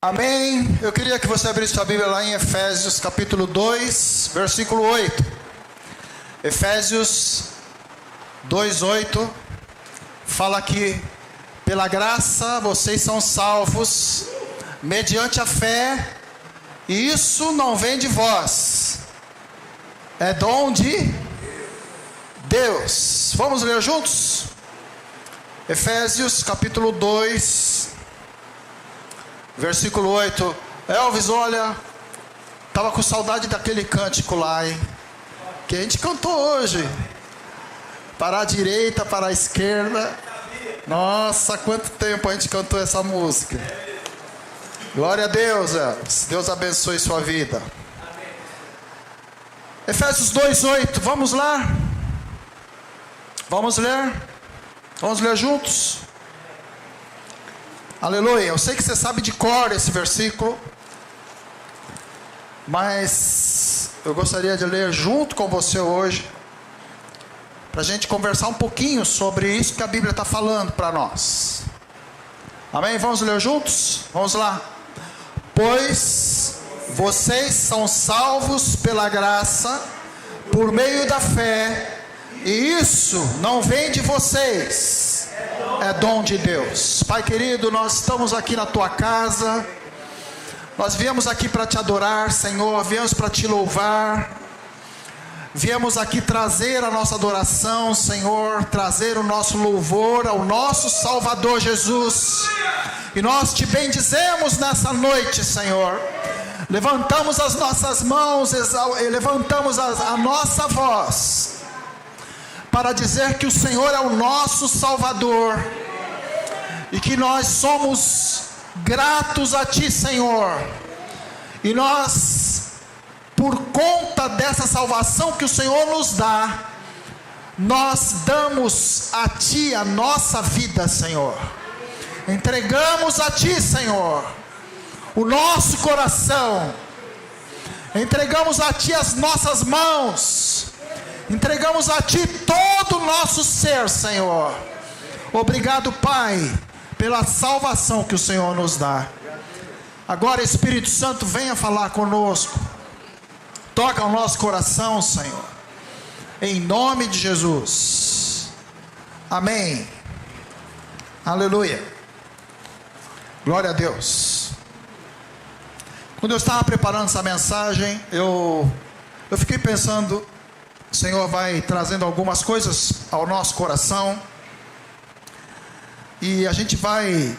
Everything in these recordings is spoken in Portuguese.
Amém. Eu queria que você abrisse sua Bíblia lá em Efésios capítulo 2, versículo 8. Efésios 2:8 fala que pela graça vocês são salvos mediante a fé, e isso não vem de vós, é dom de Deus. Vamos ler juntos? Efésios capítulo 2, versículo 8. Elvis, olha, estava com saudade daquele cântico lá, hein? Que a gente cantou hoje. Para a direita, para a esquerda. Nossa, quanto tempo a gente cantou essa música. Glória a Deus, Elvis. Deus abençoe sua vida. Efésios 2:8, vamos lá? Vamos ler? Vamos ler juntos? Aleluia. Eu sei que você sabe de cor esse versículo, mas eu gostaria de ler junto com você hoje, para a gente conversar um pouquinho sobre isso que a Bíblia está falando para nós. Amém? Vamos ler juntos? Vamos lá. Pois vocês são salvos pela graça, por meio da fé, e isso não vem de vocês, é dom de Deus. Pai querido, nós estamos aqui na tua casa, nós viemos aqui para te adorar, Senhor, viemos para te louvar, viemos aqui trazer a nossa adoração, Senhor, trazer o nosso louvor ao nosso Salvador Jesus, e nós te bendizemos nessa noite, Senhor. Levantamos as nossas mãos, levantamos a nossa voz, para dizer que o Senhor é o nosso Salvador, e que nós somos gratos a Ti, Senhor, e nós, por conta dessa salvação que o Senhor nos dá, nós damos a Ti a nossa vida, Senhor. Entregamos a Ti, Senhor, o nosso coração, entregamos a Ti as nossas mãos, entregamos a Ti todo o nosso ser, Senhor. Obrigado, Pai, pela salvação que o Senhor nos dá. Agora, Espírito Santo, venha falar conosco. Toca o nosso coração, Senhor, em nome de Jesus. Amém. Aleluia. Glória a Deus. Quando eu estava preparando essa mensagem, eu fiquei pensando, o Senhor vai trazendo algumas coisas ao nosso coração, e a gente vai,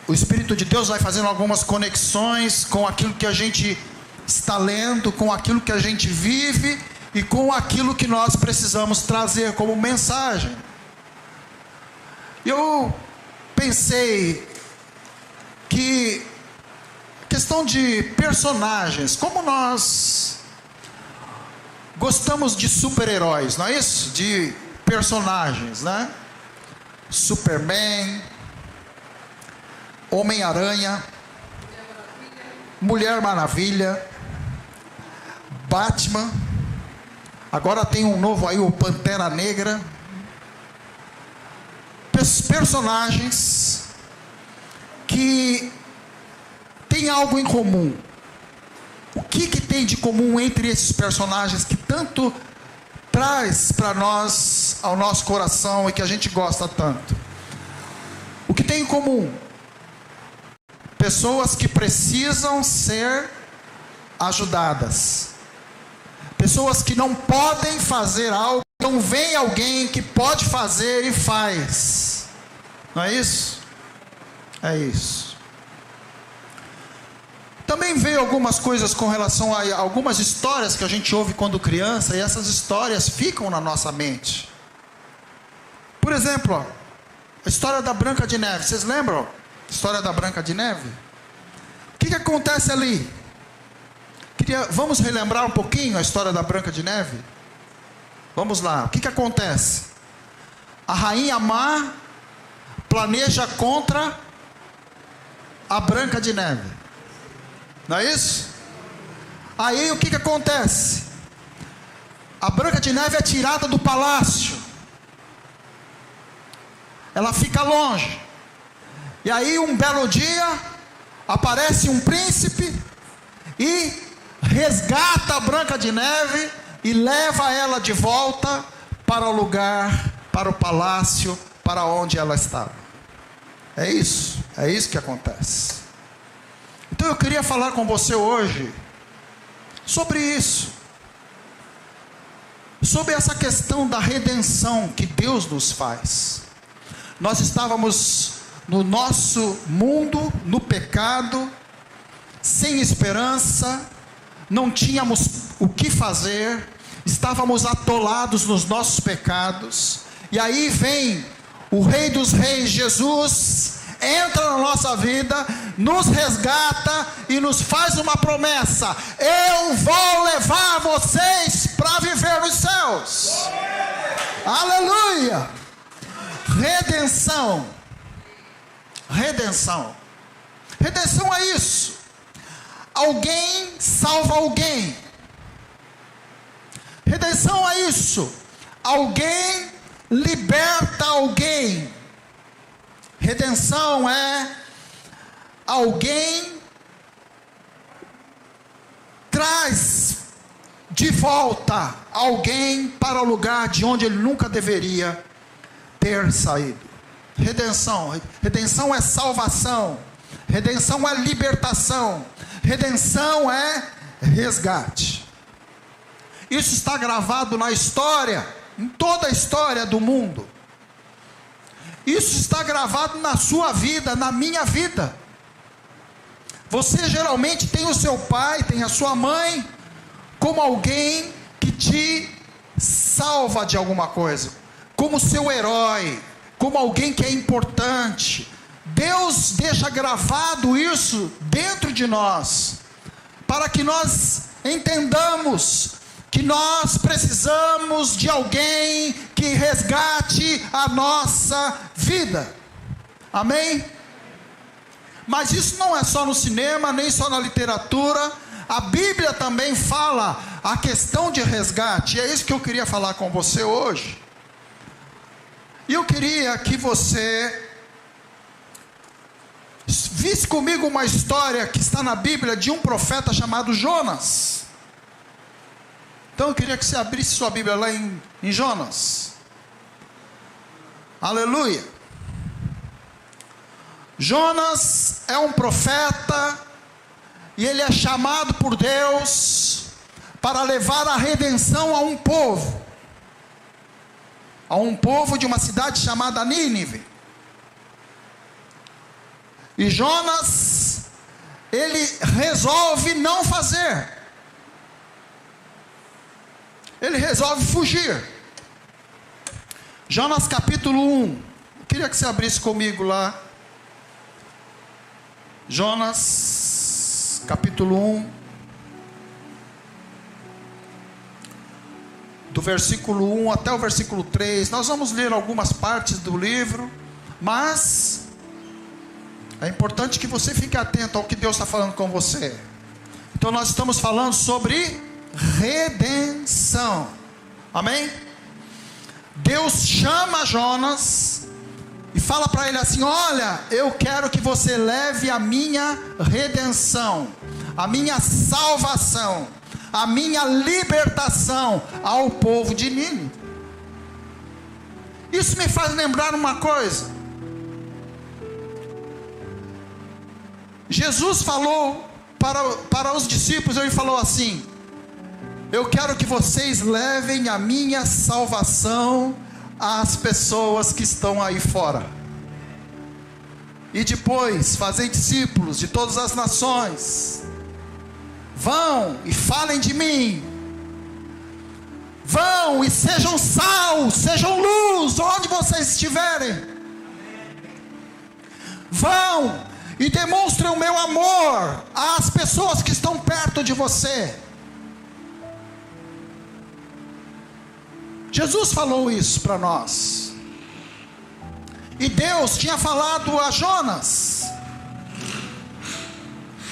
o Espírito de Deus vai fazendo algumas conexões com aquilo que a gente está lendo, com aquilo que a gente vive e com aquilo que nós precisamos trazer como mensagem. Eu pensei que questão de personagens, como nós gostamos de super-heróis, não é isso? De personagens, né? Superman, Homem-Aranha, Mulher Maravilha, Batman, agora tem um novo aí, o Pantera Negra. Personagens que têm algo em comum. O que tem de comum entre esses personagens que tanto traz para nós, ao nosso coração, e que a gente gosta tanto? O que tem em comum? Pessoas que precisam ser ajudadas. Pessoas que não podem fazer algo, então vem alguém que pode fazer e faz. Não é isso? É isso. Também veio algumas coisas com relação a algumas histórias que a gente ouve quando criança, e essas histórias ficam na nossa mente. Por exemplo, ó, a história da Branca de Neve. Vocês lembram? A história da Branca de Neve? O que acontece ali? Vamos relembrar um pouquinho a história da Branca de Neve? Vamos lá. O que acontece? A rainha má planeja contra a Branca de Neve. Não é isso? Aí o que acontece? A Branca de Neve é tirada do palácio. Ela fica longe. E aí um belo dia, aparece um príncipe e resgata a Branca de Neve e leva ela de volta para o lugar, para o palácio, para onde ela estava. É isso que acontece. Então eu queria falar com você hoje sobre isso, sobre essa questão da redenção que Deus nos faz. Nós estávamos no nosso mundo, no pecado, sem esperança, não tínhamos o que fazer, estávamos atolados nos nossos pecados, e aí vem o Rei dos Reis, Jesus, entra na nossa vida, nos resgata e nos faz uma promessa: eu vou levar vocês para viver nos céus. Aleluia! Redenção é isso. Alguém salva alguém. Redenção é isso. Alguém liberta alguém. Redenção é alguém traz de volta alguém para o lugar de onde ele nunca deveria ter saído. Redenção é salvação. Redenção é libertação. Redenção é resgate. Isso está gravado na história, em toda a história do mundo. Isso está gravado na sua vida, na minha vida. Você geralmente tem o seu pai, tem a sua mãe, como alguém que te salva de alguma coisa, como seu herói, como alguém que é importante. Deus deixa gravado isso dentro de nós, para que nós entendamos que nós precisamos de alguém que resgate a nossa vida. Amém? Mas isso não é só no cinema, nem só na literatura. A Bíblia também fala a questão de resgate. E é isso que eu queria falar com você hoje. E eu queria que você visse comigo uma história que está na Bíblia de um profeta chamado Jonas. Então eu queria que você abrisse sua Bíblia lá em Jonas. Aleluia. Jonas é um profeta e ele é chamado por Deus para levar a redenção a um povo de uma cidade chamada Nínive. E Jonas, ele resolve não fazer. Ele resolve fugir. Jonas capítulo 1. Eu queria que você abrisse comigo lá. Jonas capítulo 1. Do versículo 1 até o versículo 3. Nós vamos ler algumas partes do livro, mas é importante que você fique atento ao que Deus está falando com você. Então nós estamos falando sobre redenção. Amém? Deus chama Jonas e fala para ele assim: olha, eu quero que você leve a minha redenção, a minha salvação, a minha libertação ao povo de Nínive. Isso me faz lembrar uma coisa. Jesus falou para os discípulos, ele falou assim: eu quero que vocês levem a minha salvação às pessoas que estão aí fora. E depois, fazem discípulos de todas as nações. Vão e falem de mim. Vão e sejam sal, sejam luz, onde vocês estiverem. Vão e demonstrem o meu amor às pessoas que estão perto de você. Jesus falou isso para nós. E Deus tinha falado a Jonas: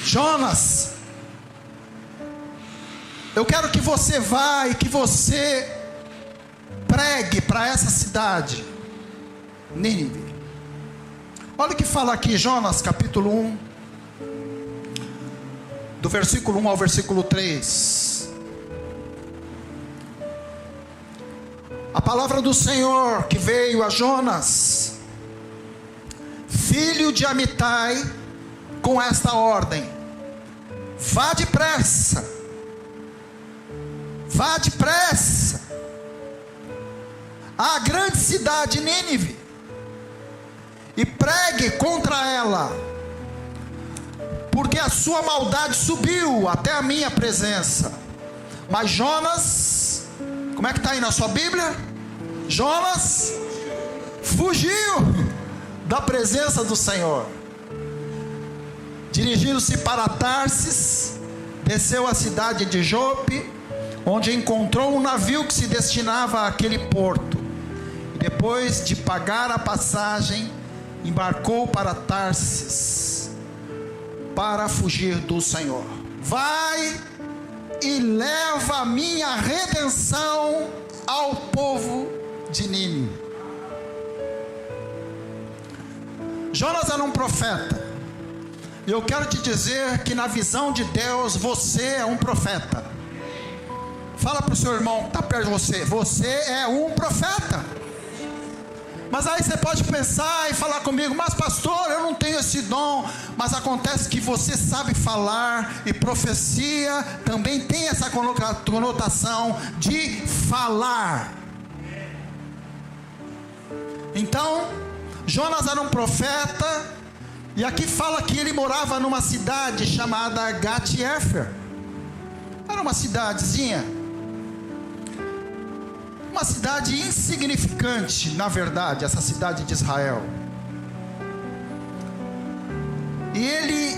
Jonas, eu quero que você vá e que você pregue para essa cidade, Nínive. Olha o que fala aqui, Jonas capítulo 1. do versículo 1 ao versículo 3. A palavra do Senhor que veio a Jonas, filho de Amitai, com esta ordem: vá depressa, à grande cidade Nínive, e pregue contra ela, porque a sua maldade subiu até a minha presença. Mas Jonas, como é que está aí na sua Bíblia? Jonas fugiu da presença do Senhor. Dirigindo-se para Tarsis, desceu à cidade de Jope, onde encontrou um navio que se destinava àquele porto. E depois de pagar a passagem, embarcou para Tarsis, para fugir do Senhor. Vai e leva a minha redenção ao povo de Nínive. Jonas era um profeta. E eu quero te dizer que na visão de Deus, você é um profeta. Fala para o seu irmão que está perto de você: você é um profeta. Mas aí você pode pensar e falar comigo: mas pastor, eu não tenho esse dom. Mas acontece que você sabe falar, e profecia também tem essa conotação de falar. Então, Jonas era um profeta. E aqui fala que ele morava numa cidade chamada Gat-Hefer. Era uma cidadezinha, uma cidade insignificante, na verdade, essa cidade de Israel. E ele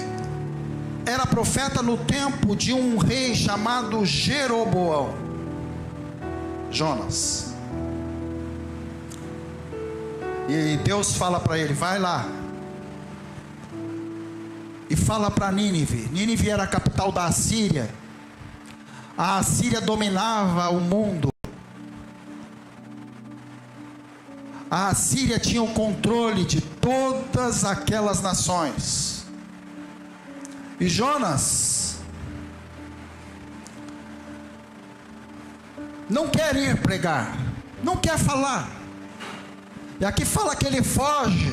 era profeta no tempo de um rei chamado Jeroboão. Jonas. E Deus fala para ele: vai lá e fala para Nínive. Nínive era a capital da Assíria. A Assíria dominava o mundo. A Assíria tinha o controle de todas aquelas nações. E Jonas não quer ir pregar, não quer falar. E aqui fala que ele foge.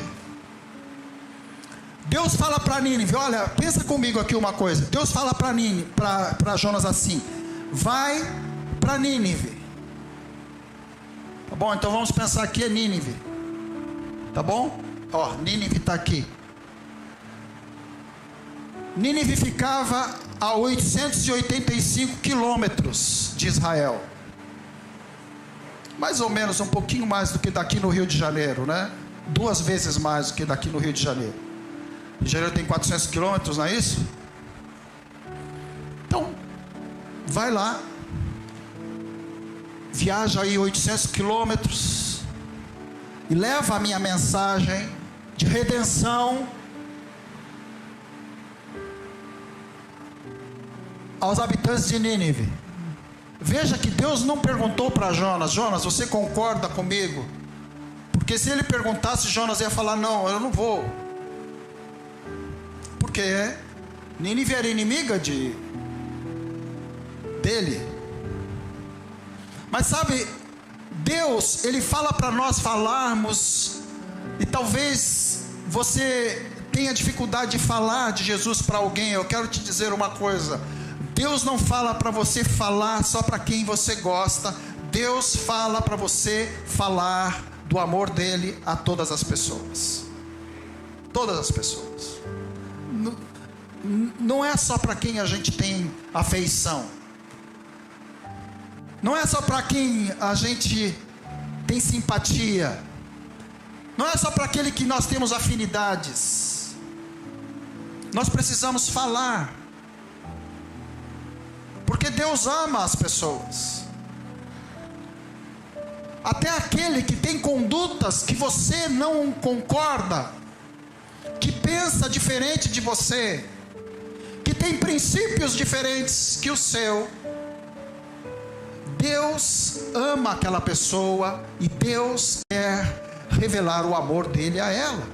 Deus fala para Nínive: olha, pensa comigo aqui uma coisa. Deus fala para Jonas assim: vai para Nínive. Tá bom, então vamos pensar aqui é Nínive. Tá bom? Ó, Nínive está aqui. Nínive ficava a 885 quilômetros de Israel. Mais ou menos, um pouquinho mais do que daqui no Rio de Janeiro, né? 2 vezes mais do que daqui no Rio de Janeiro. Rio de Janeiro tem 400 quilômetros, não é isso? Então, vai lá, viaja aí 800 quilômetros e leva a minha mensagem de redenção aos habitantes de Nínive. Veja que Deus não perguntou para Jonas: Jonas, você concorda comigo? Porque se ele perguntasse, Jonas ia falar: não, eu não vou. Porque Nínive era inimiga dele. Mas sabe, Deus, Ele fala para nós falarmos. E talvez você tenha dificuldade de falar de Jesus para alguém. Eu quero te dizer uma coisa: Deus não fala para você falar só para quem você gosta. Deus fala para você falar do amor dele a todas as pessoas. Todas as pessoas. Não é só para quem a gente tem afeição. Não é só para quem a gente tem simpatia. Não é só para aquele que nós temos afinidades. Nós precisamos falar. Porque Deus ama as pessoas. Até aquele que tem condutas que você não concorda, que pensa diferente de você, que tem princípios diferentes que o seu, Deus ama aquela pessoa e Deus quer revelar o amor dele a ela.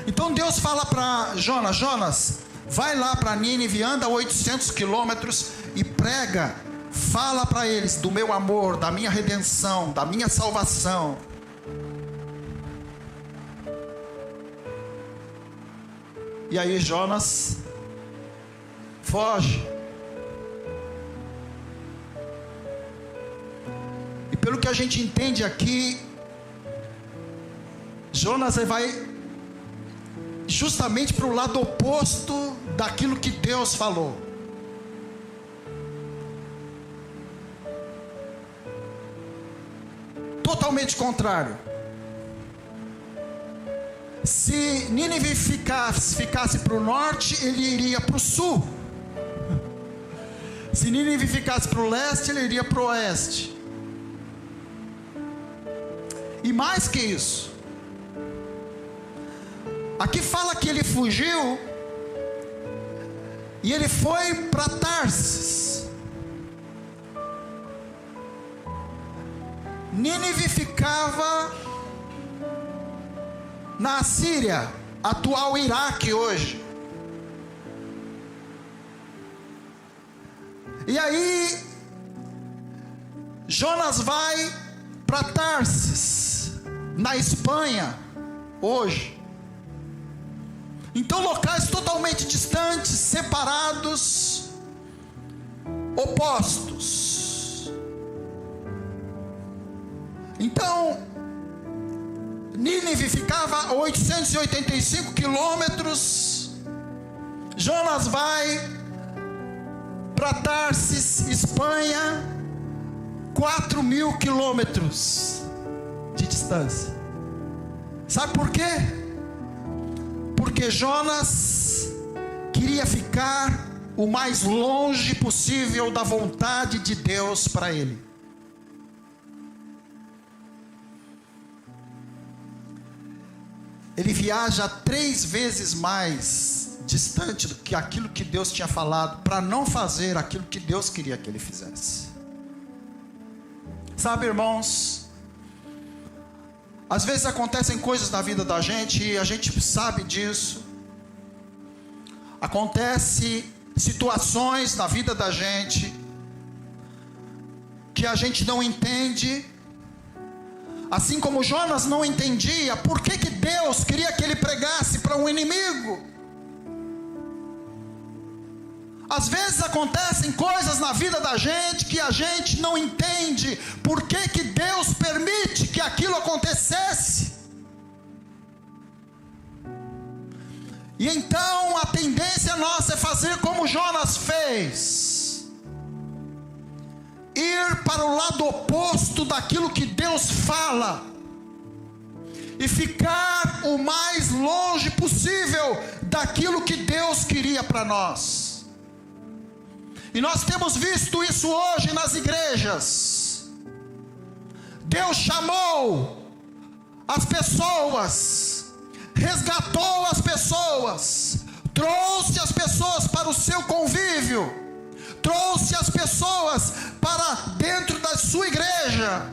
Então Deus fala para Jonas: Jonas, vai lá para Nínive, anda 800 quilômetros e prega, fala para eles do meu amor, da minha redenção, da minha salvação. E aí Jonas foge. E pelo que a gente entende aqui, Jonas vai justamente para o lado oposto daquilo que Deus falou. Totalmente contrário. Se Nínive ficasse para o norte, ele iria para o sul. Se Nínive ficasse para o leste, ele iria para o oeste. E mais que isso, aqui fala que ele fugiu e ele foi para Tarsis. Nínive ficava na Síria, atual Iraque hoje. E aí Jonas vai para Tarsis, na Espanha hoje. Então locais totalmente distantes, separados, opostos. Então Nínive ficava a 885 quilômetros. Jonas vai para Tarsis, Espanha, 4.000 quilômetros de distância. Sabe por quê? Porque Jonas queria ficar o mais longe possível da vontade de Deus para ele. Ele viaja 3 vezes mais distante do que aquilo que Deus tinha falado, para não fazer aquilo que Deus queria que ele fizesse. Sabe, irmãos, às vezes acontecem coisas na vida da gente e a gente sabe disso. Acontece situações na vida da gente que a gente não entende. Assim como Jonas não entendia por que Deus queria que ele pregasse para um inimigo. Às vezes acontecem coisas na vida da gente que a gente não entende por que Deus permite que aquilo acontecesse. E então a tendência nossa é fazer como Jonas fez. Ir para o lado oposto daquilo que Deus fala. E ficar o mais longe possível daquilo que Deus queria para nós. E nós temos visto isso hoje nas igrejas. Deus chamou as pessoas, resgatou as pessoas, trouxe as pessoas para o seu convívio, trouxe as pessoas para dentro da sua igreja.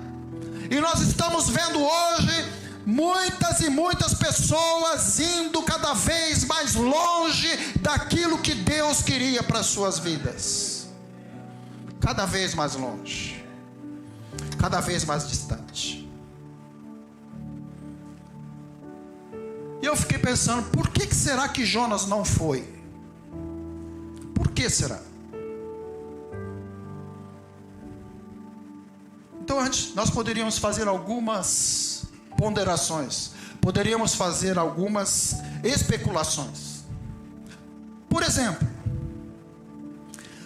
E nós estamos vendo hoje muitas e muitas pessoas indo cada vez mais longe daquilo que Deus queria para as suas vidas. Cada vez mais longe, cada vez mais distante. E eu fiquei pensando, por que será que Jonas não foi? Por que será? Então antes, nós poderíamos fazer algumas ponderações, poderíamos fazer algumas especulações. Por exemplo,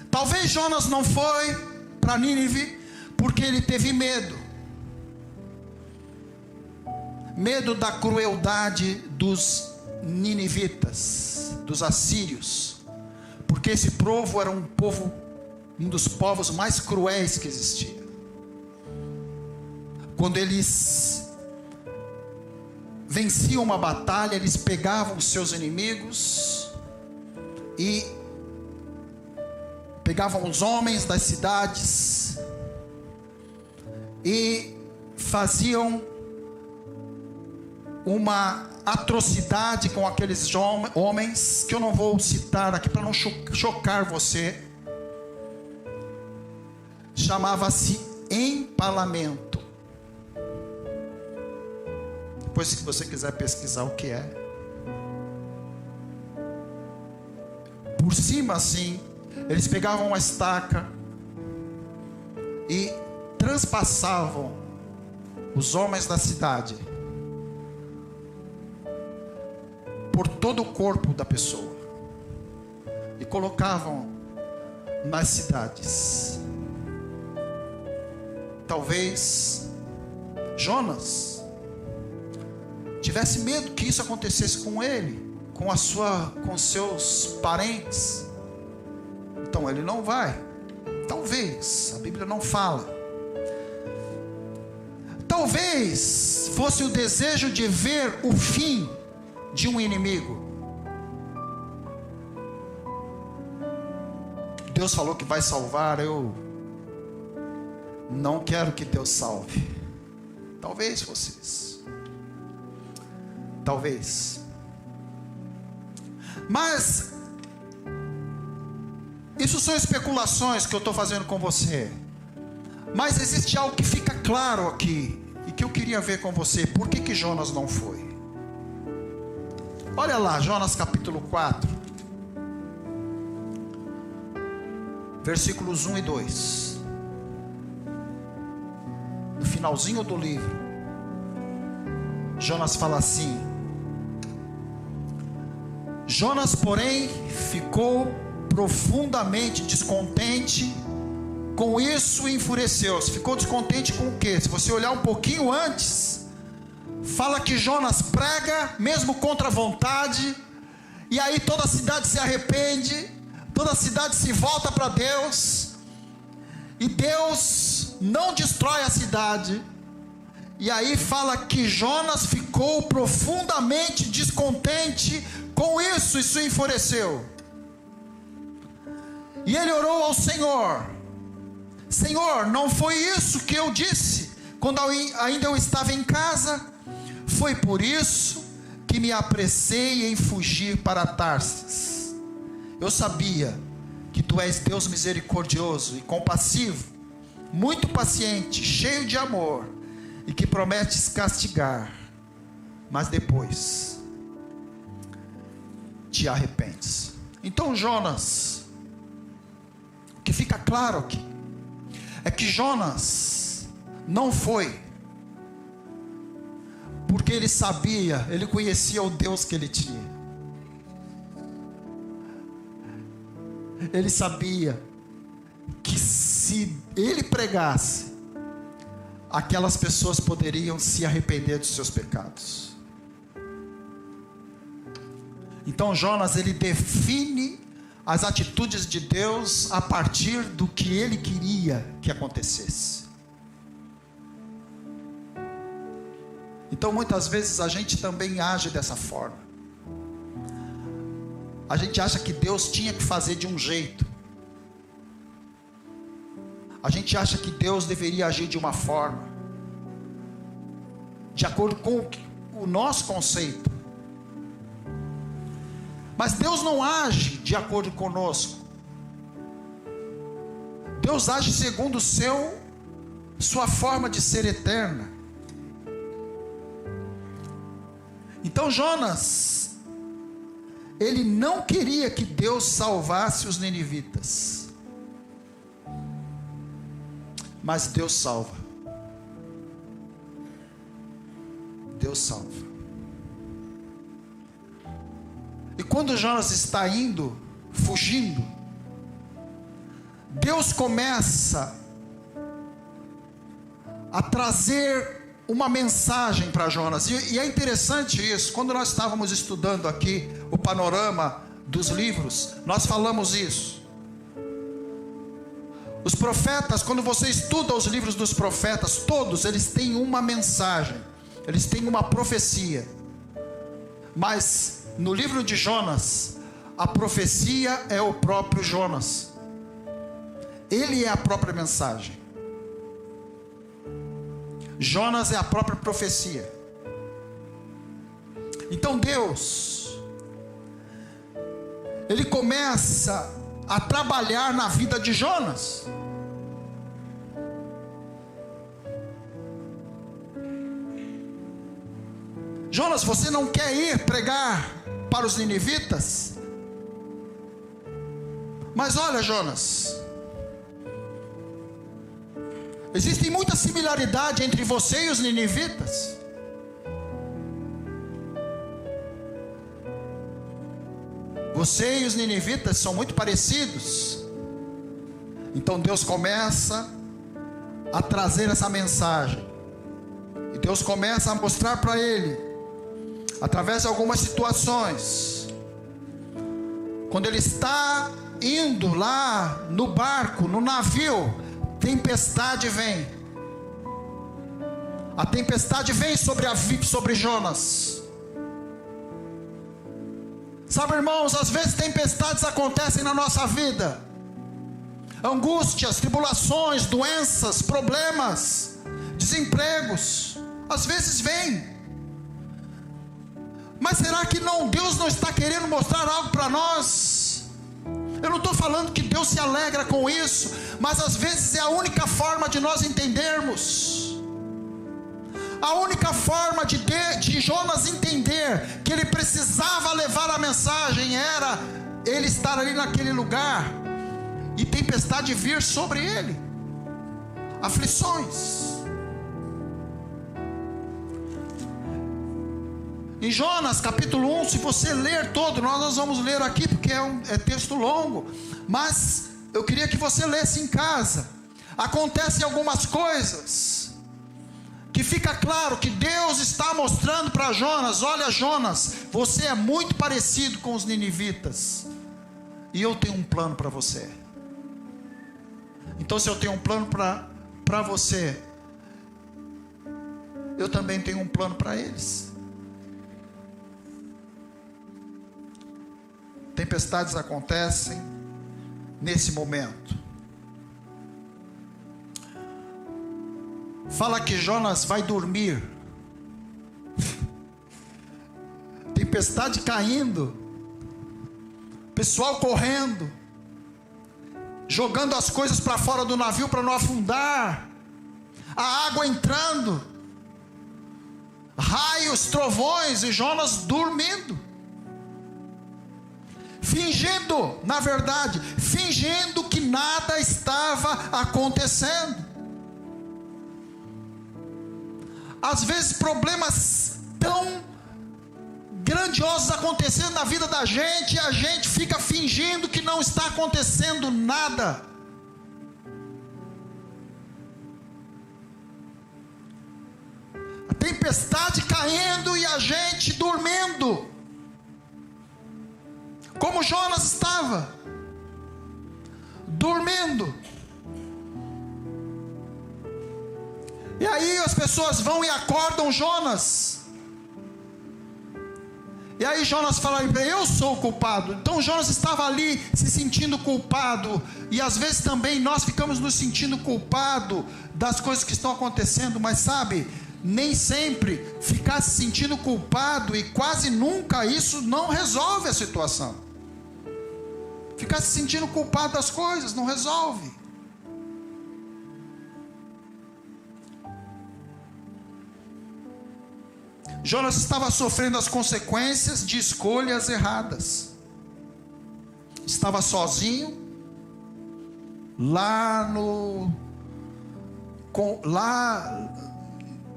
talvez Jonas não foi para Nínive porque ele teve medo da crueldade dos ninivitas, dos assírios, porque esse povo era um dos povos mais cruéis que existia. Quando eles venciam uma batalha, eles pegavam os seus inimigos e pegavam os homens das cidades e faziam uma atrocidade com aqueles homens, que eu não vou citar aqui para não chocar você. Chamava-se empalamento. Depois, se você quiser pesquisar o que é. Por cima assim, eles pegavam uma estaca e transpassavam os homens da cidade por todo o corpo da pessoa e colocavam nas cidades. Talvez Jonas tivesse medo que isso acontecesse com ele, com seus parentes. Então ele não vai. Talvez, a Bíblia não fala. Talvez fosse o desejo de ver o fim de um inimigo. Deus falou que vai salvar, eu não quero que Deus salve. Talvez fosse isso. Talvez. Mas isso são especulações que eu estou fazendo com você. Mas existe algo que fica claro aqui e que eu queria ver com você. Por que Jonas não foi? Olha lá, Jonas capítulo 4, versículos 1 e 2. No finalzinho do livro, Jonas fala assim: Jonas, porém, ficou profundamente descontente com isso e enfureceu-se. Ficou descontente com o quê? Se você olhar um pouquinho antes, fala que Jonas prega mesmo contra a vontade, e aí toda a cidade se arrepende, toda a cidade se volta para Deus, e Deus não destrói a cidade. E aí fala que Jonas ficou profundamente descontente com isso, e se enfureceu. E ele orou ao Senhor: Senhor, não foi isso que eu disse quando ainda eu estava em casa? Foi por isso que me apressei em fugir para Tarsis. Eu sabia que tu és Deus misericordioso e compassivo, muito paciente, cheio de amor, e que prometes castigar, mas depois te arrependes. Então Jonas, o que fica claro aqui é que Jonas não foi porque ele sabia, ele conhecia o Deus que ele tinha. Ele sabia que se ele pregasse, aquelas pessoas poderiam se arrepender dos seus pecados. Então Jonas, ele define as atitudes de Deus a partir do que ele queria que acontecesse. Então muitas vezes a gente também age dessa forma. A gente acha que Deus tinha que fazer de um jeito. A gente acha que Deus deveria agir de uma forma, de acordo com o nosso conceito. Mas Deus não age de acordo conosco. Deus age segundo sua forma de ser eterna. Então Jonas, ele não queria que Deus salvasse os ninivitas, mas Deus salva. Deus salva. E quando Jonas está indo, fugindo, Deus começa a trazer uma mensagem para Jonas. E é interessante isso. Quando nós estávamos estudando aqui o panorama dos livros, nós falamos isso. Os profetas, quando você estuda os livros dos profetas, todos eles têm uma mensagem, eles têm uma profecia. Mas no livro de Jonas, a profecia é o próprio Jonas. Ele é a própria mensagem. Jonas é a própria profecia. Então Deus, Ele começa a trabalhar na vida de Jonas. Jonas, você não quer ir pregar para os ninivitas? Mas olha, Jonas, existe muita similaridade entre você e os ninivitas. Você e os ninivitas são muito parecidos. Então Deus começa a trazer essa mensagem. E Deus começa a mostrar para ele, através de algumas situações. Quando ele está indo lá no barco, no navio, tempestade vem. A tempestade vem sobre Jonas. Sabe, irmãos, às vezes tempestades acontecem na nossa vida. Angústias, tribulações, doenças, problemas, desempregos, às vezes vem. Mas será que Deus não está querendo mostrar algo para nós? Eu não estou falando que Deus se alegra com isso, mas às vezes é a única forma de nós entendermos. A única forma de Jonas entender que ele precisava levar a mensagem era ele estar ali naquele lugar e tempestade vir sobre ele, aflições. Em Jonas capítulo 1, se você ler todo, nós vamos ler aqui porque é texto longo, mas eu queria que você lesse em casa. Acontecem algumas coisas que fica claro que Deus está mostrando para Jonas: olha, Jonas, você é muito parecido com os ninivitas, e eu tenho um plano para você. Então, se eu tenho um plano para você, eu também tenho um plano para eles. Tempestades acontecem nesse momento. Fala que Jonas vai dormir. Tempestade caindo, pessoal correndo, jogando as coisas para fora do navio para não afundar, a água entrando, raios, trovões, e Jonas dormindo, fingindo, na verdade, fingindo que nada estava acontecendo. Às vezes problemas tão grandiosos acontecendo na vida da gente, e a gente fica fingindo que não está acontecendo nada. A tempestade caindo e a gente dormindo, como Jonas estava dormindo. E aí as pessoas vão e acordam Jonas. E aí Jonas fala: eu sou o culpado. Então Jonas estava ali se sentindo culpado. E às vezes também nós ficamos nos sentindo culpado das coisas que estão acontecendo. Mas sabe, nem sempre ficar se sentindo culpado, e quase nunca isso não resolve a situação. Ficar se sentindo culpado das coisas não resolve. Jonas estava sofrendo as consequências de escolhas erradas. Estava sozinho,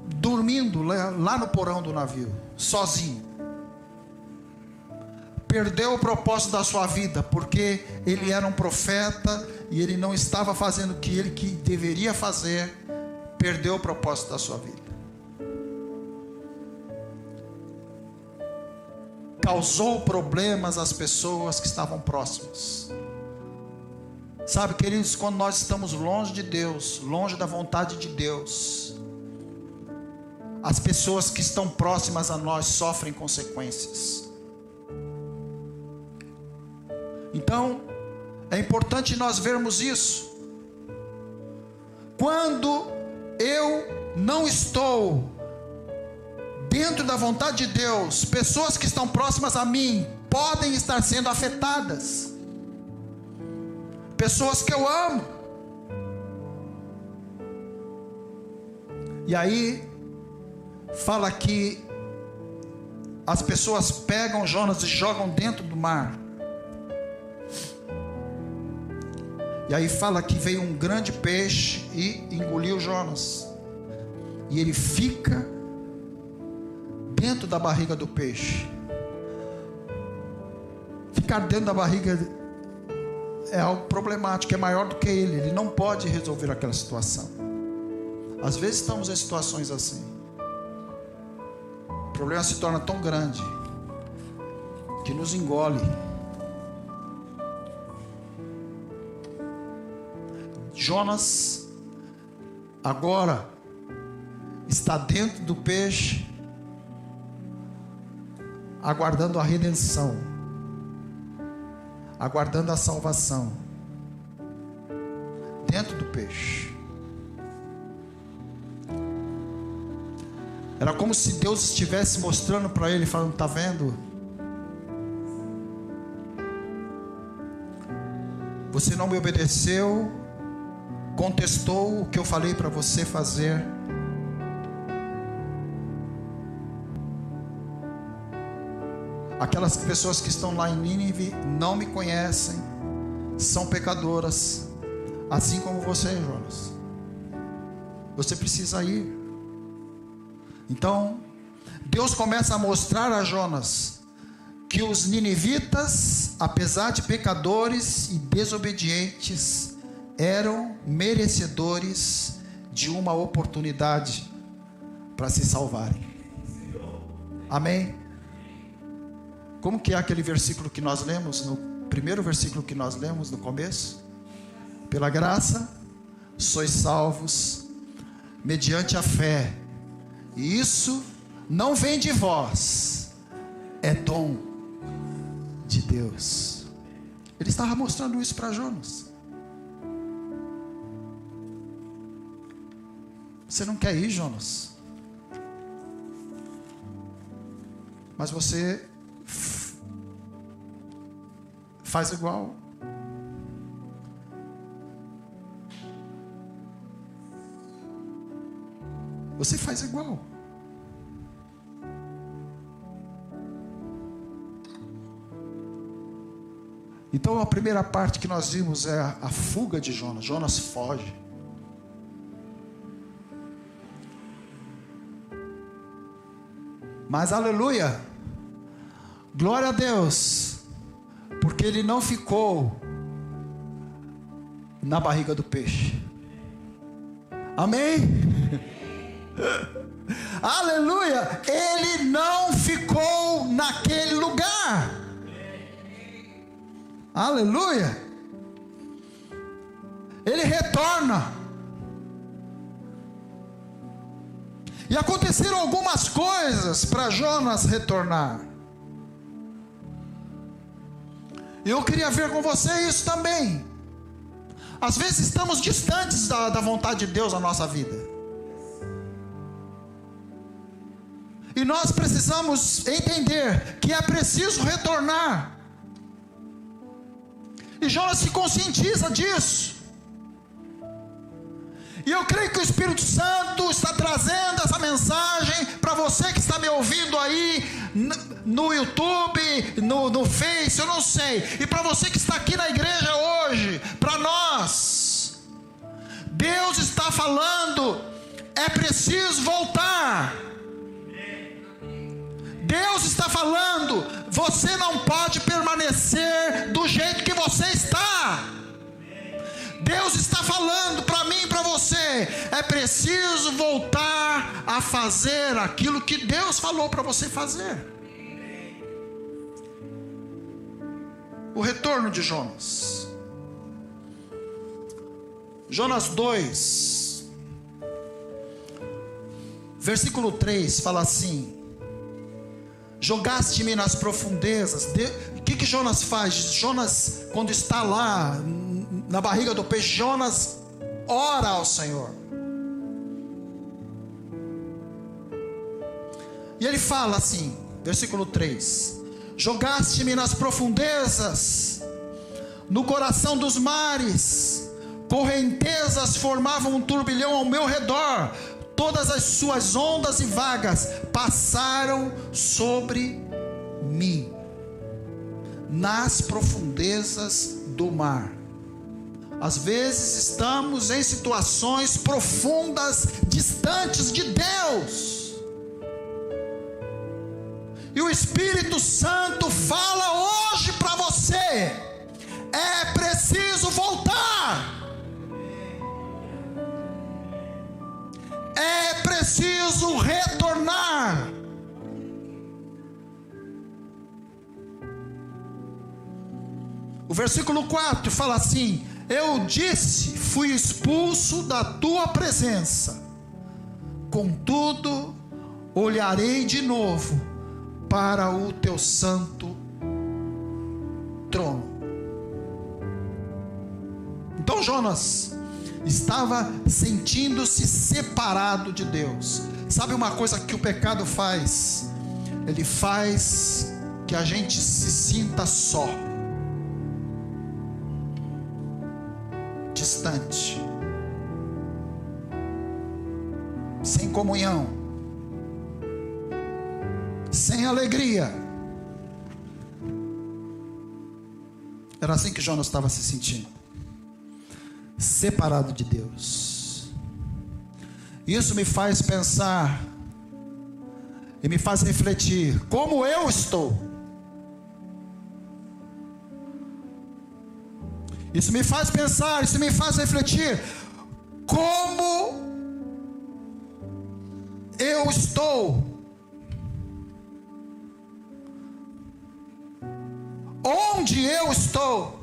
dormindo, lá no porão do navio, sozinho. Perdeu o propósito da sua vida, porque ele era um profeta, e ele não estava fazendo o que ele deveria fazer. Perdeu o propósito da sua vida. Causou problemas às pessoas que estavam próximas. Sabe, queridos, quando nós estamos longe de Deus, longe da vontade de Deus, as pessoas que estão próximas a nós sofrem consequências. Então, é importante nós vermos isso. Quando eu não estou dentro da vontade de Deus, pessoas que estão próximas a mim podem estar sendo afetadas. Pessoas que eu amo. E aí, fala que as pessoas pegam Jonas e jogam dentro do mar. E aí fala que veio um grande peixe e engoliu Jonas. E ele fica dentro da barriga do peixe. Ficar dentro da barriga é algo problemático, é maior do que ele. Ele não pode resolver aquela situação. Às vezes estamos em situações assim. O problema se torna tão grande que nos engole. Jonas agora está dentro do peixe, aguardando a redenção, aguardando a salvação, dentro do peixe. Era como se Deus estivesse mostrando para ele, falando: está vendo? Você não me obedeceu, contestou o que eu falei para você fazer. Aquelas pessoas que estão lá em Nínive não me conhecem, são pecadoras, assim como você, Jonas. Você precisa ir. Então, Deus começa a mostrar a Jonas que os ninivitas, apesar de pecadores e desobedientes, eram merecedores de uma oportunidade para se salvarem. Amém? Como que é aquele versículo que nós lemos, no primeiro versículo que nós lemos no começo? Pela graça sois salvos mediante a fé, e isso não vem de vós, é dom de Deus. Ele estava mostrando isso para Jonas. Você não quer ir, Jonas? Mas você faz igual. Você faz igual. Então a primeira parte que nós vimos é a fuga de Jonas. Jonas foge. Mas aleluia, glória a Deus, porque ele não ficou na barriga do peixe. Amém? Aleluia, ele não ficou naquele lugar. Aleluia, ele retorna. E aconteceram algumas coisas para Jonas retornar. Eu queria ver com você isso também. Às vezes estamos distantes da vontade de Deus na nossa vida. E nós precisamos entender que é preciso retornar. E Jonas se conscientiza disso. E eu creio que o Espírito Santo está trazendo essa mensagem para você que está me ouvindo aí no YouTube, no Face, eu não sei. E para você que está aqui na igreja hoje, para nós, Deus está falando, é preciso voltar. Deus está falando, você não pode permanecer do jeito que você está. Deus está falando para mim e para você, é preciso voltar a fazer aquilo que Deus falou para você fazer. O retorno de Jonas. Jonas 2, versículo 3 fala assim: jogaste-me nas profundezas. O que Jonas faz? Jonas, quando está lá na barriga do peixe, Jonas ora ao Senhor. E ele fala assim, versículo 3: jogaste-me nas profundezas, no coração dos mares, correntezas formavam um turbilhão ao meu redor, todas as suas ondas e vagas passaram sobre mim, nas profundezas do mar. Às vezes estamos em situações profundas, distantes de Deus, e o Espírito Santo fala hoje para você: é preciso voltar, é preciso retornar. O versículo 4 fala assim: eu disse, fui expulso da tua presença, contudo olharei de novo para o teu santo trono. Então Jonas estava sentindo-se separado de Deus. Sabe uma coisa que o pecado faz? Ele faz que a gente se sinta só, distante, sem comunhão, sem alegria. Era assim que Jonas estava se sentindo, separado de Deus. Isso me faz pensar e me faz refletir como eu estou. Isso me faz pensar, isso me faz refletir como eu estou, onde eu estou.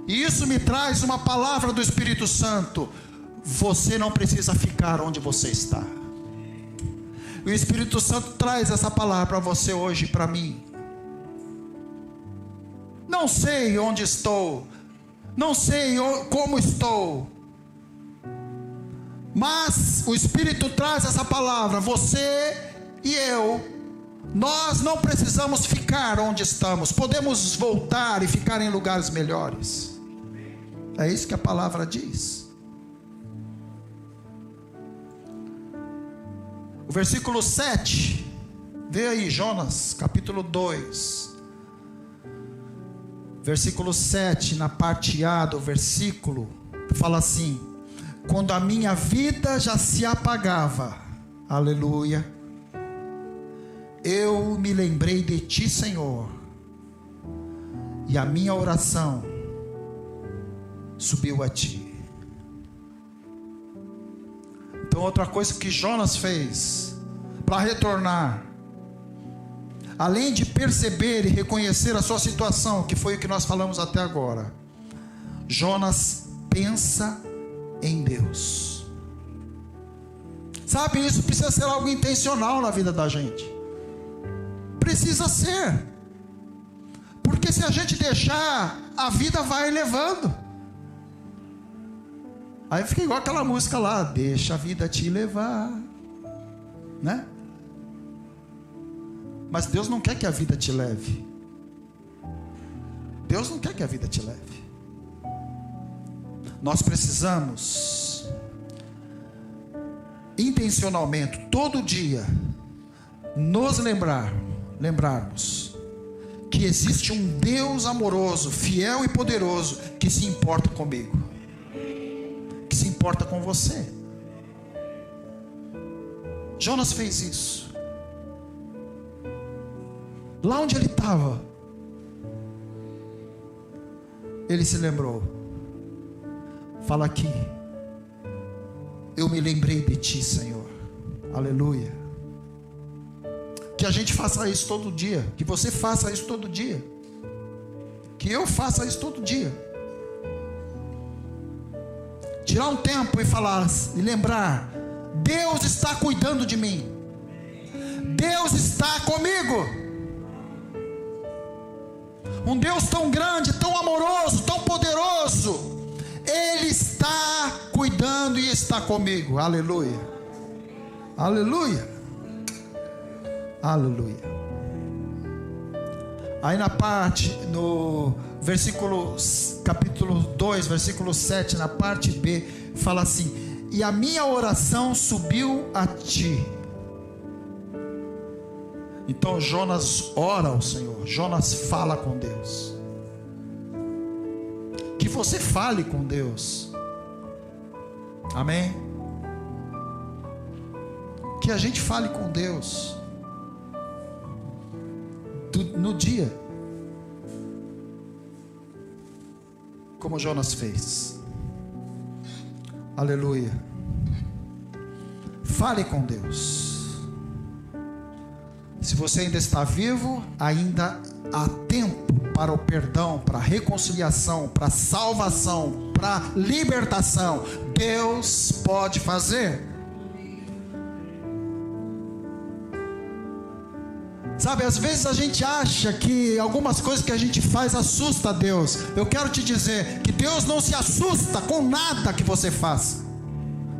E isso me traz uma palavra do Espírito Santo: você não precisa ficar onde você está. O Espírito Santo traz essa palavra para você hoje e para mim. Não sei onde estou, não sei como estou, mas o Espírito traz essa palavra. Você e eu, nós não precisamos ficar onde estamos, podemos voltar e ficar em lugares melhores. É isso que a palavra diz. O versículo 7, vê aí, Jonas, capítulo 2. Versículo 7, na parte A do versículo, fala assim: quando a minha vida já se apagava, aleluia, eu me lembrei de ti, Senhor, e a minha oração subiu a ti. Então, outra coisa que Jonas fez para retornar, além de perceber e reconhecer a sua situação, que foi o que nós falamos até agora, Jonas pensa em Deus. Sabe, isso precisa ser algo intencional na vida da gente. Precisa ser. Porque se a gente deixar, a vida vai levando. Aí fica igual aquela música lá: deixa a vida te levar, né? Mas Deus não quer que a vida te leve. Deus não quer que a vida te leve. Nós precisamos intencionalmente, todo dia, nos lembrarmos que existe um Deus amoroso, fiel e poderoso, que se importa comigo, que se importa com você. Jonas fez isso. Lá onde ele estava, ele se lembrou. Fala aqui: eu me lembrei de ti, Senhor. Aleluia. Que a gente faça isso todo dia, que você faça isso todo dia, que eu faça isso todo dia. Tirar um tempo e falar, e lembrar: Deus está cuidando de mim, Deus está comigo. Um Deus tão grande, tão amoroso, tão poderoso, Ele está cuidando e está comigo. Aleluia. Aleluia. Aleluia. Aí no versículo, capítulo 2, versículo 7, na parte B, fala assim: e a minha oração subiu a ti. Então Jonas ora ao Senhor, Jonas fala com Deus. Que você fale com Deus. Amém? Que a gente fale com Deus no dia, como Jonas fez. Aleluia. Fale com Deus. Se você ainda está vivo, ainda há tempo para o perdão, para a reconciliação, para a salvação, para a libertação. Deus pode fazer. Sabe, às vezes a gente acha que algumas coisas que a gente faz assusta a Deus. Eu quero te dizer que Deus não se assusta com nada que você faça.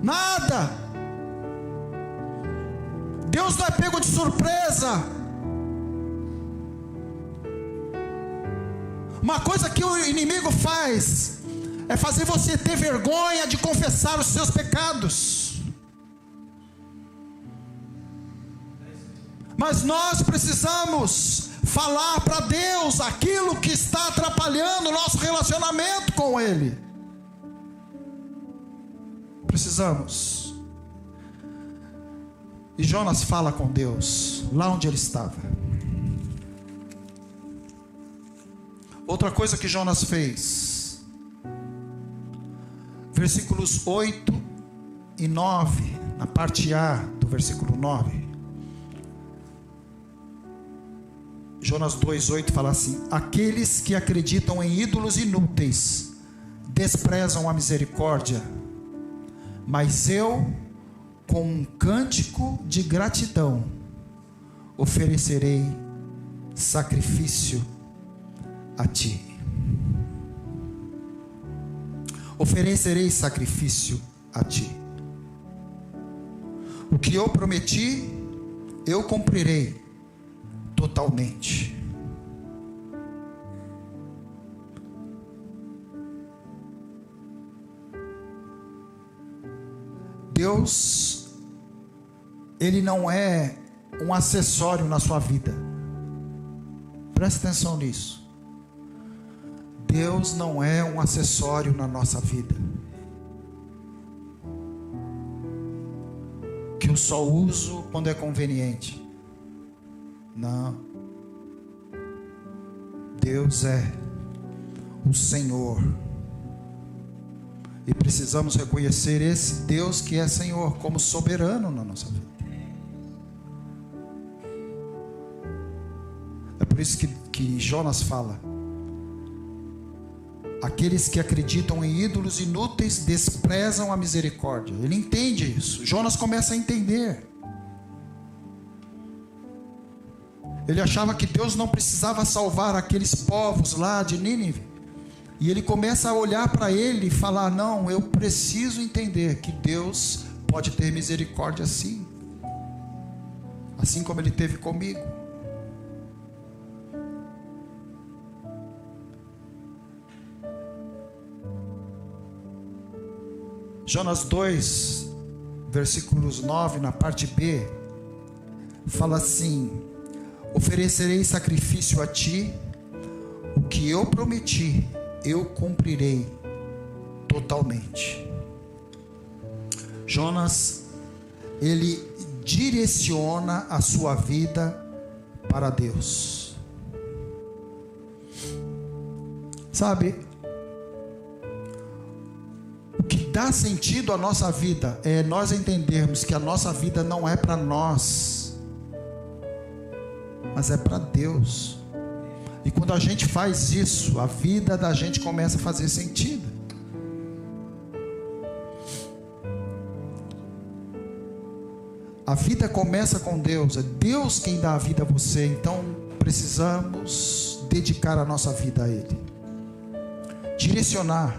Nada. Deus não é pego de surpresa. Uma coisa que o inimigo faz é fazer você ter vergonha de confessar os seus pecados. Mas nós precisamos falar para Deus aquilo que está atrapalhando o nosso relacionamento com Ele. Precisamos. E Jonas fala com Deus lá onde ele estava. Outra coisa que Jonas fez, versículos 8 e 9, na parte A do versículo 9. Jonas 2,8 fala assim: aqueles que acreditam em ídolos inúteis desprezam a misericórdia, mas eu, com um cântico de gratidão, oferecerei sacrifício a ti. Oferecerei sacrifício a ti. O que eu prometi, eu cumprirei totalmente. Deus, Ele não é um acessório na sua vida. Presta atenção nisso. Deus não é um acessório na nossa vida, que eu só uso quando é conveniente. Não. Deus é o Senhor. E precisamos reconhecer esse Deus que é Senhor como soberano na nossa vida. É por isso que Jonas fala: aqueles que acreditam em ídolos inúteis desprezam a misericórdia. Ele entende isso. Jonas começa a entender. Ele achava que Deus não precisava salvar aqueles povos lá de Nínive. E ele começa a olhar para ele e falar: não, eu preciso entender que Deus pode ter misericórdia sim, assim como Ele teve comigo. Jonas 2, versículos 9, na parte B, fala assim: oferecerei sacrifício a ti, o que eu prometi, eu cumprirei totalmente. Jonas, ele direciona a sua vida para Deus. Sabe, o que dá sentido à nossa vida é nós entendermos que a nossa vida não é para nós, mas é para Deus. E quando a gente faz isso, a vida da gente começa a fazer sentido. A vida começa com Deus, é Deus quem dá a vida a você. Então precisamos dedicar a nossa vida a Ele, direcionar.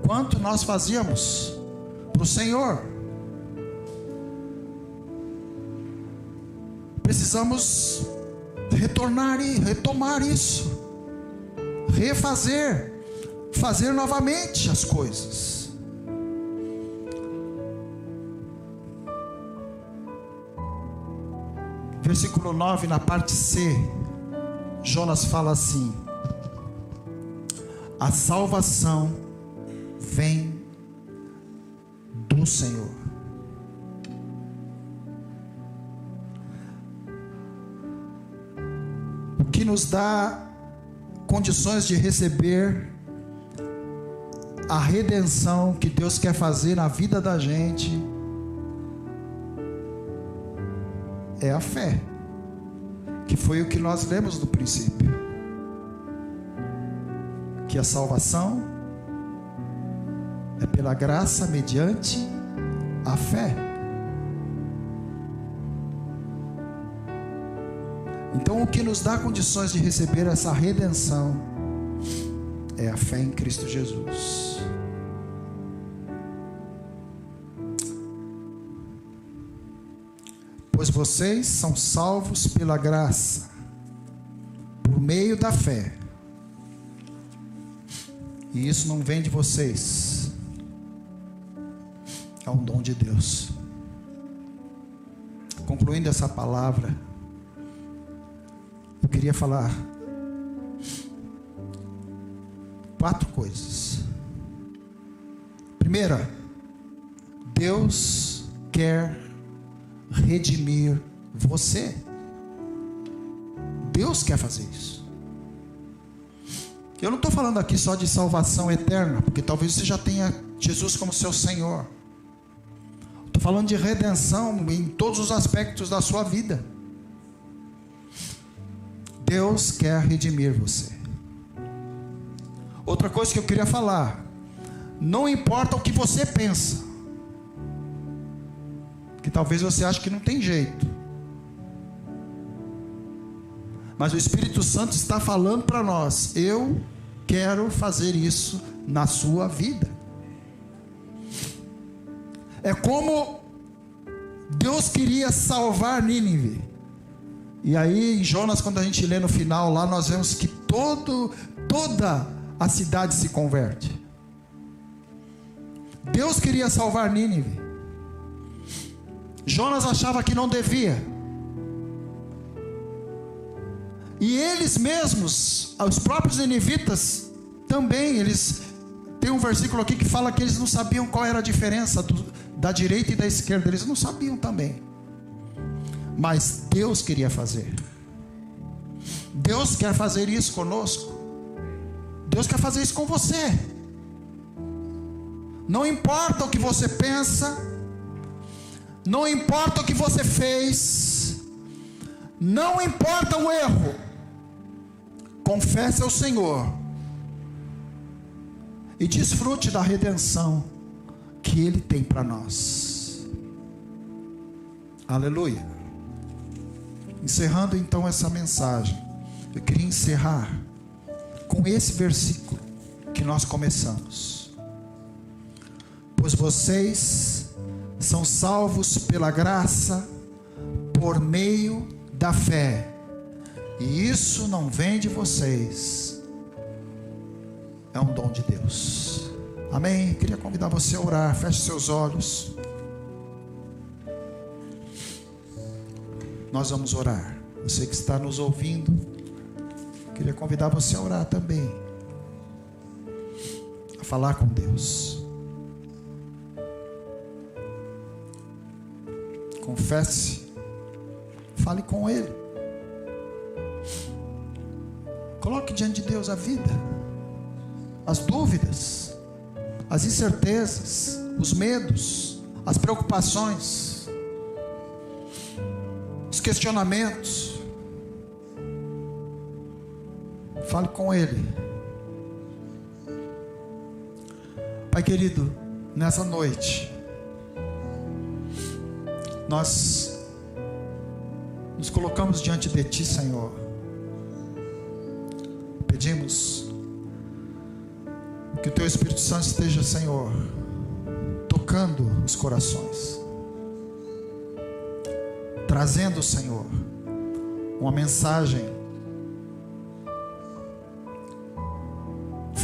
Quanto nós fazíamos para o Senhor. Precisamos retornar e retomar isso, refazer, fazer novamente as coisas. Versículo 9, na parte C, Jonas fala assim: a salvação vem do Senhor. O que nos dá condições de receber a redenção que Deus quer fazer na vida da gente é a fé, que foi o que nós lemos no princípio, que a salvação é pela graça mediante a fé. Então, o que nos dá condições de receber essa redenção é a fé em Cristo Jesus. Pois vocês são salvos pela graça, por meio da fé. E isso não vem de vocês, é um dom de Deus. Concluindo essa palavra, eu queria falar 4 coisas. Primeira, Deus quer redimir você. Deus quer fazer isso. Eu não estou falando aqui só de salvação eterna, porque talvez você já tenha Jesus como seu Senhor. Estou falando de redenção em todos os aspectos da sua vida. Deus quer redimir você. Outra coisa que eu queria falar: não importa o que você pensa, que talvez você ache que não tem jeito, mas o Espírito Santo está falando para nós: eu quero fazer isso na sua vida. É como Deus queria salvar Nínive. E aí em Jonas, quando a gente lê no final lá, nós vemos que toda a cidade se converte. Deus queria salvar Nínive. Jonas achava que não devia. E eles mesmos, os próprios ninivitas, também, eles tem um versículo aqui que fala que eles não sabiam qual era a diferença da direita e da esquerda. Eles não sabiam também. Mas Deus queria fazer. Deus quer fazer isso conosco. Deus quer fazer isso com você. Não importa o que você pensa, não importa o que você fez, não importa o erro, confesse ao Senhor e desfrute da redenção que Ele tem para nós. Aleluia. Encerrando então essa mensagem, eu queria encerrar com esse versículo que nós começamos: pois vocês são salvos pela graça, por meio da fé, e isso não vem de vocês, é um dom de Deus. Amém? Queria convidar você a orar. Feche seus olhos. Nós vamos orar. Você que está nos ouvindo, queria convidar você a orar também, a falar com Deus. Confesse, fale com Ele, coloque diante de Deus a vida, as dúvidas, as incertezas, os medos, as preocupações, os questionamentos. Fale com Ele. Pai querido, nessa noite nós nos colocamos diante de Ti, Senhor. Pedimos que o Teu Espírito Santo esteja, Senhor, tocando tocando os corações, trazendo, Senhor, uma mensagem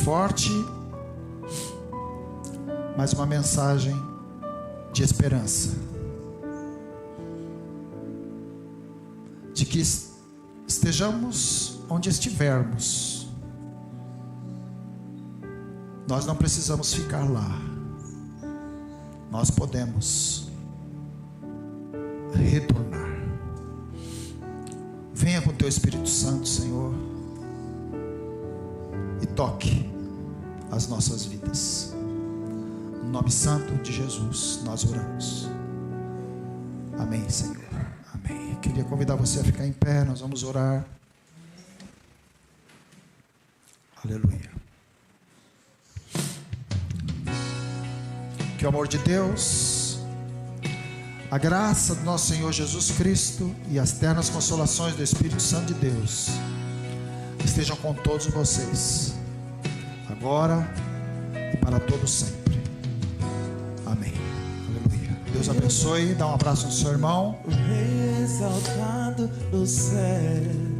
forte, mas uma mensagem de esperança, de que estejamos onde estivermos, nós não precisamos ficar lá, nós podemos retornar. Venha com teu Espírito Santo, Senhor, e toque as nossas vidas. No nome santo de Jesus nós oramos. Amém, Senhor. Amém. Eu queria convidar você a ficar em pé, nós vamos orar. Aleluia. Que o amor de Deus, a graça do nosso Senhor Jesus Cristo e as ternas consolações do Espírito Santo de Deus estejam com todos vocês, agora e para todos sempre. Amém. Aleluia. Deus abençoe. Dá um abraço no seu irmão. O Rei exaltado no céu.